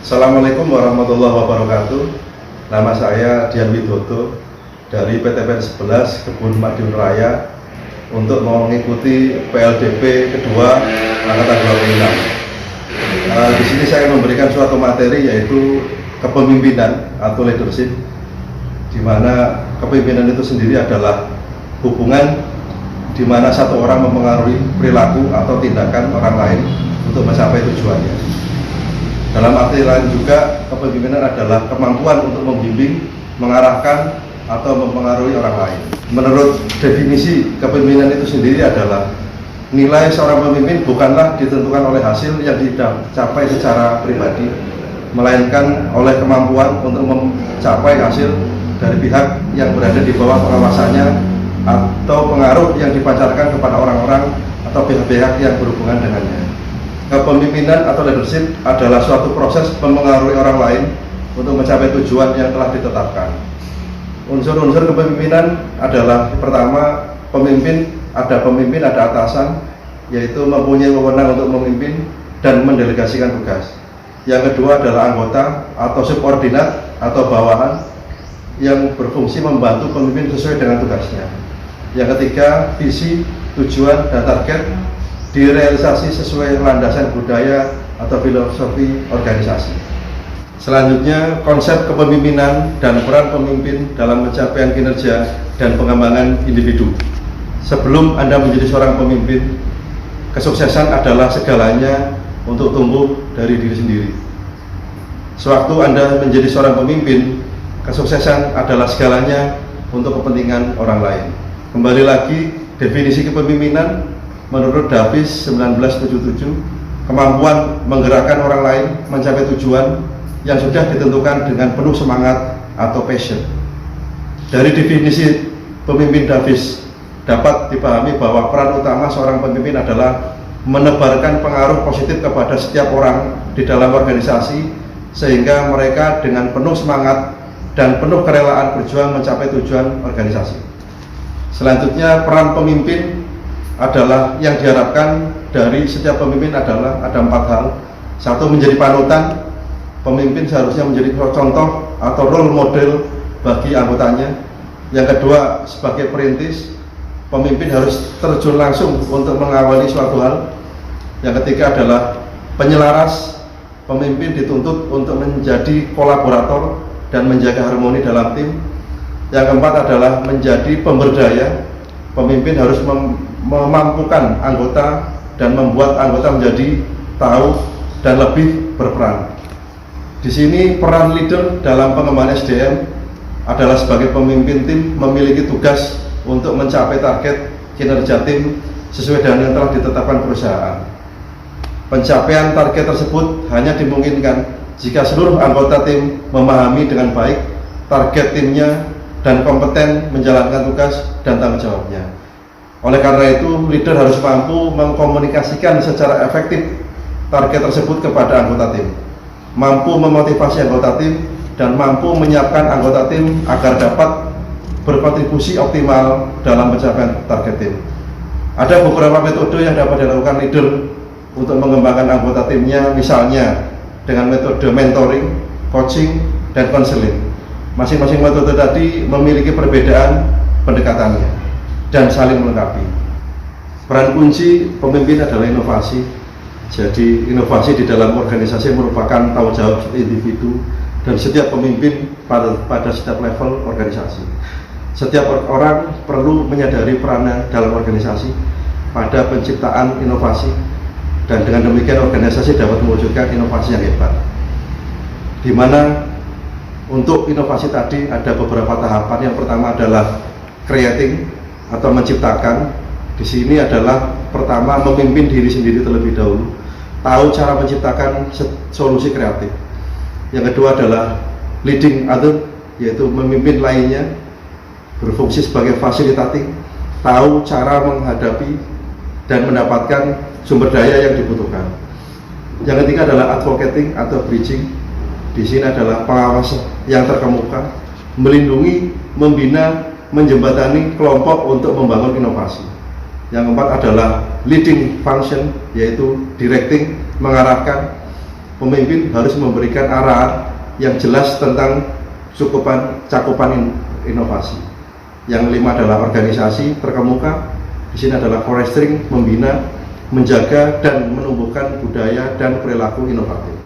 Assalamualaikum warahmatullahi wabarakatuh. Nama saya Dian Widodo dari PTPN 11 Kebun Madiun Raya untuk mengikuti PLDP kedua angkatan 26. Di sini saya memberikan suatu materi yaitu kepemimpinan atau leadership, di mana kepemimpinan itu sendiri adalah hubungan di mana satu orang mempengaruhi perilaku atau tindakan orang lain untuk mencapai tujuannya. Dalam arti lain juga, kepemimpinan adalah kemampuan untuk membimbing, mengarahkan, atau mempengaruhi orang lain. Menurut definisi kepemimpinan itu sendiri adalah nilai seorang pemimpin bukanlah ditentukan oleh hasil yang dicapai secara pribadi, melainkan oleh kemampuan untuk mencapai hasil dari pihak yang berada di bawah pengawasannya atau pengaruh yang dipancarkan kepada orang-orang atau pihak-pihak yang berhubungan dengannya. Kepemimpinan atau leadership adalah suatu proses mempengaruhi orang lain untuk mencapai tujuan yang telah ditetapkan. Unsur-unsur kepemimpinan adalah pertama, pemimpin, ada atasan, yaitu mempunyai wewenang untuk memimpin dan mendelegasikan tugas. Yang kedua adalah anggota atau subordinat atau bawahan yang berfungsi membantu pemimpin sesuai dengan tugasnya. Yang ketiga, visi, tujuan, dan target direalisasi sesuai landasan budaya atau filosofi organisasi. Selanjutnya, konsep kepemimpinan dan peran pemimpin dalam pencapaian kinerja dan pengembangan individu. Sebelum Anda menjadi seorang pemimpin, kesuksesan adalah segalanya untuk tumbuh dari diri sendiri. Sewaktu Anda menjadi seorang pemimpin, kesuksesan adalah segalanya untuk kepentingan orang lain. Kembali lagi, definisi kepemimpinan menurut Davis 1977, kemampuan menggerakkan orang lain mencapai tujuan yang sudah ditentukan dengan penuh semangat atau passion. Dari definisi pemimpin Davis dapat dipahami bahwa peran utama seorang pemimpin adalah menebarkan pengaruh positif kepada setiap orang di dalam organisasi sehingga mereka dengan penuh semangat dan penuh kerelaan berjuang mencapai tujuan organisasi. Selanjutnya, peran pemimpin adalah yang diharapkan dari setiap pemimpin adalah ada 4 hal. Satu, menjadi panutan. Pemimpin seharusnya menjadi contoh atau role model bagi anggotanya. Yang kedua, sebagai perintis, pemimpin harus terjun langsung untuk mengawali suatu hal. Yang ketiga adalah penyelaras. Pemimpin dituntut untuk menjadi kolaborator dan menjaga harmoni dalam tim. Yang keempat adalah menjadi pemberdaya. Pemimpin harus memampukan anggota dan membuat anggota menjadi tahu dan lebih berperan. Di sini peran leader dalam pengembangan SDM adalah sebagai pemimpin tim memiliki tugas untuk mencapai target kinerja tim sesuai dengan yang telah ditetapkan perusahaan. Pencapaian target tersebut hanya dimungkinkan jika seluruh anggota tim memahami dengan baik target timnya dan kompeten menjalankan tugas dan tanggung jawabnya. Oleh karena itu, leader harus mampu mengkomunikasikan secara efektif target tersebut kepada anggota tim, mampu memotivasi anggota tim, dan mampu menyiapkan anggota tim agar dapat berkontribusi optimal dalam pencapaian target tim. Ada beberapa metode yang dapat dilakukan leader untuk mengembangkan anggota timnya, misalnya dengan metode mentoring, coaching, dan konseling. Masing-masing metode tadi memiliki perbedaan pendekatannya dan saling melengkapi. Peran kunci pemimpin adalah inovasi. Jadi inovasi di dalam organisasi merupakan tanggung jawab individu dan setiap pemimpin pada setiap level organisasi. Setiap orang perlu menyadari perannya dalam organisasi pada penciptaan inovasi, dan dengan demikian organisasi dapat mewujudkan inovasi yang hebat. Di mana untuk inovasi tadi ada beberapa tahapan. Yang pertama adalah creating atau menciptakan. Di sini adalah pertama memimpin diri sendiri terlebih dahulu, tahu cara menciptakan solusi kreatif. Yang kedua adalah leading other, yaitu memimpin lainnya, berfungsi sebagai facilitating, tahu cara menghadapi dan mendapatkan sumber daya yang dibutuhkan. Yang ketiga adalah advocating atau bridging. Di sini adalah pengawas yang terkemuka, melindungi, membina, menjembatani kelompok untuk membangun inovasi. Yang keempat adalah leading function, yaitu directing, mengarahkan. pemimpin harus memberikan arahan yang jelas tentang cakupan inovasi. Yang 5 adalah organisasi terkemuka. Di sini adalah forestry, membina, menjaga dan menumbuhkan budaya dan perilaku inovatif.